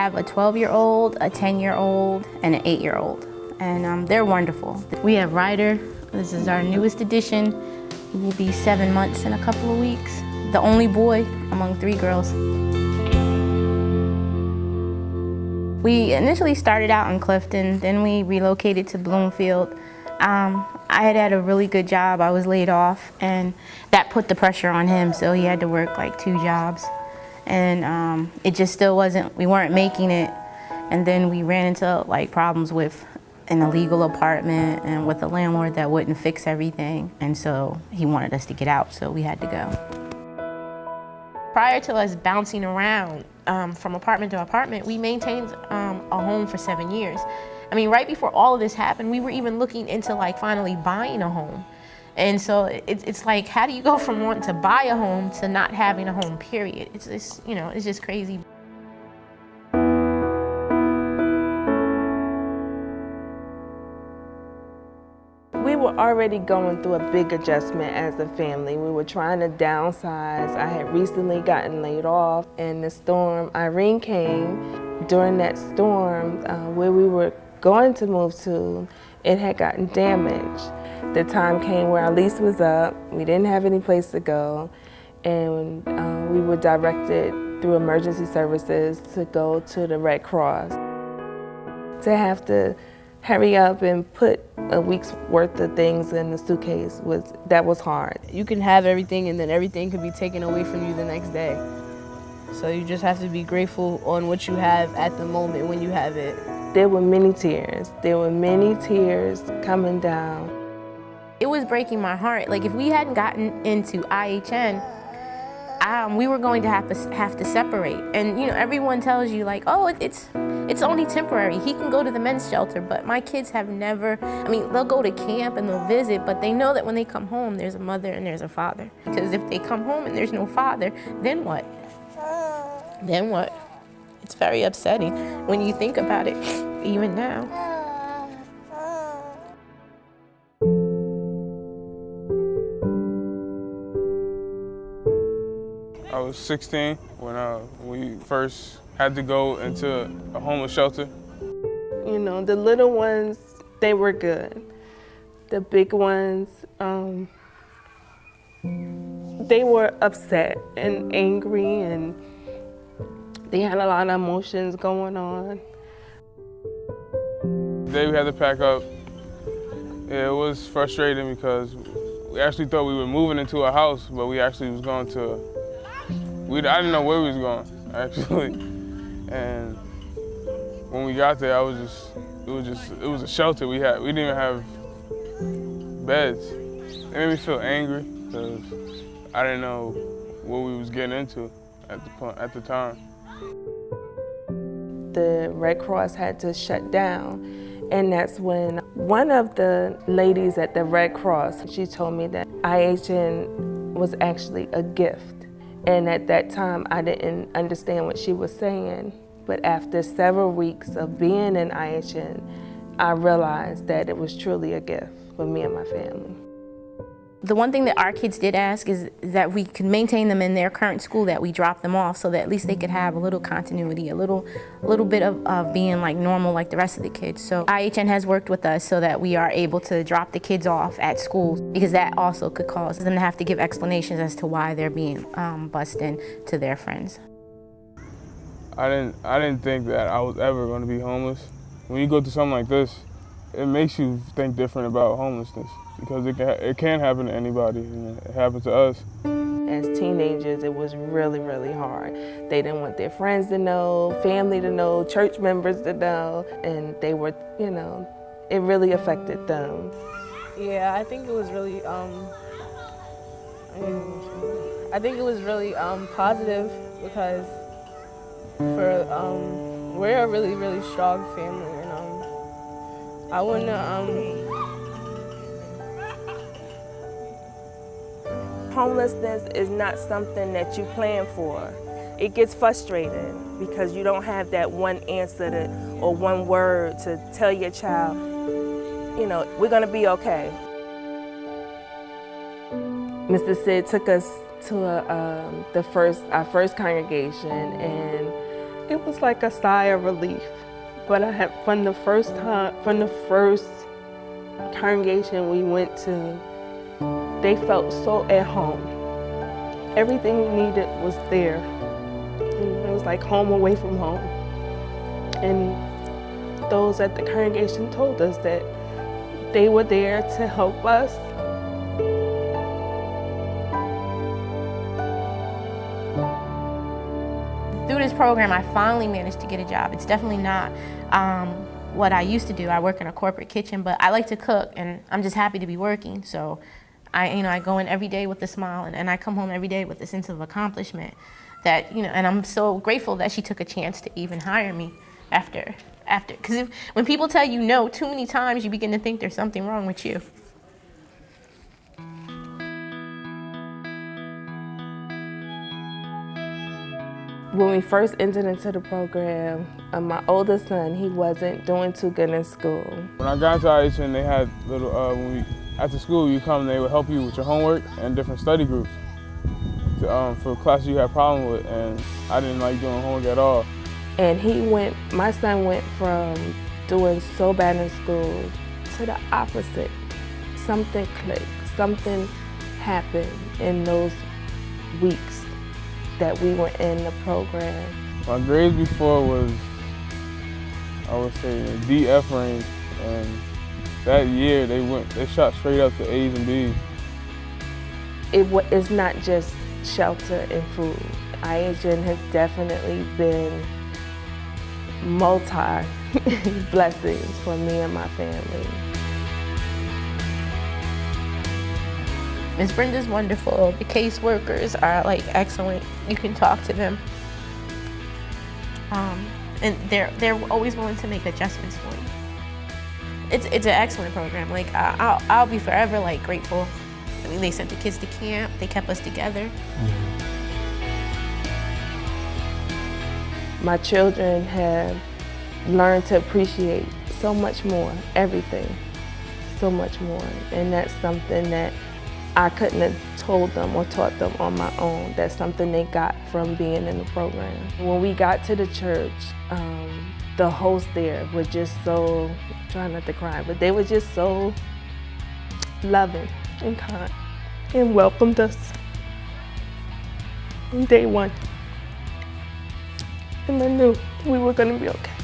have a 12-year-old, a 10-year-old, and an 8-year-old. And they're wonderful. We have Ryder. This is our newest addition. He will be 7 months in a couple of weeks. The only boy among 3 girls. We initially started out in Clifton, then we relocated to Bloomfield. I had a really good job. I was laid off, and that put the pressure on him, so he had to work like 2 jobs. And it just still we weren't making it. And then we ran into like problems with an illegal apartment and with a landlord that wouldn't fix everything. And so he wanted us to get out, so we had to go. Prior to us bouncing around from apartment to apartment, we maintained a home for 7 years. I mean, right before all of this happened, we were even looking into like finally buying a home. And so it's like, how do you go from wanting to buy a home to not having a home, period? It's just crazy. We were already going through a big adjustment as a family. We were trying to downsize. I had recently gotten laid off, and the storm Irene came. During that storm, where we were going to move to, it had gotten damaged. The time came where our lease was up, we didn't have any place to go, and we were directed through emergency services to go to the Red Cross. To have to hurry up and put a week's worth of things in the suitcase was hard. You can have everything and then everything could be taken away from you the next day. So you just have to be grateful on what you have at the moment when you have it. There were many tears. There were many tears coming down. It was breaking my heart. Like if we hadn't gotten into IHN, we were going to have to separate. And everyone tells you like, oh, it's only temporary. He can go to the men's shelter, but my kids have never, they'll go to camp and they'll visit, but they know that when they come home, there's a mother and there's a father. Because if they come home and there's no father, then what? Then what? It's very upsetting when you think about it, even now. I was 16 when we first had to go into a homeless shelter. The little ones, they were good. The big ones, they were upset and angry, and they had a lot of emotions going on. The day we had to pack up, it was frustrating because we actually thought we were moving into a house, but we actually was going to, I didn't know where we was going, actually. And when we got there, it was a shelter we had. We didn't even have beds. It made me feel angry because I didn't know what we was getting into at the time. The Red Cross had to shut down, and that's when one of the ladies at the Red Cross, she told me that IHN was actually a gift. And at that time, I didn't understand what she was saying. But after several weeks of being in IHN, I realized that it was truly a gift for me and my family. The one thing that our kids did ask is that we could maintain them in their current school, that we drop them off so that at least they could have a little continuity, a little bit of being like normal like the rest of the kids. So IHN has worked with us so that we are able to drop the kids off at school, because that also could cause them to have to give explanations as to why they're being bused in to their friends. I didn't think that I was ever going to be homeless. When you go through something like this, it makes you think different about homelessness, because it can happen to anybody, and it happened to us. As teenagers, it was really, really hard. They didn't want their friends to know, family to know, church members to know, and they were, it really affected them. Yeah, I think it was really, positive, because we're a really, really strong family, and I wouldn't Homelessness is not something that you plan for. It gets frustrating because you don't have that one answer or one word to tell your child, we're gonna be okay. Mr. Sid took us to our first congregation, and It was like a sigh of relief. But from the first congregation we went to, they felt so at home. Everything we needed was there. And it was like home away from home. And those at the congregation told us that they were there to help us. Through this program, I finally managed to get a job. It's definitely not what I used to do. I work in a corporate kitchen, but I like to cook, and I'm just happy to be working. So I go in every day with a smile, and I come home every day with a sense of accomplishment. And I'm so grateful that she took a chance to even hire me after. Because when people tell you no too many times, you begin to think there's something wrong with you. When we first entered into the program, my oldest son, he wasn't doing too good in school. When I got into IHN, they had little, after school you come, they would help you with your homework and different study groups for classes you had problem with, and I didn't like doing homework at all. And my son went from doing so bad in school to the opposite. Something clicked, something happened in those weeks that we were in the program. My grades before was, I would say, the D-F range, and that year they shot straight up to A's and B's. It's not just shelter and food. IHN has definitely been multi-blessings for me and my family. Ms. Brenda's wonderful. The case workers are excellent. You can talk to them. And they're always willing to make adjustments for you. It's an excellent program. I'll be forever grateful. I mean, they sent the kids to camp. They kept us together. My children have learned to appreciate so much more, everything, so much more. And that's something that I couldn't have told them or taught them on my own. That's something they got from being in the program. When we got to the church, the hosts there were just so, trying not to cry, but they were just so loving and kind and welcomed us from day one. And I knew we were gonna be okay.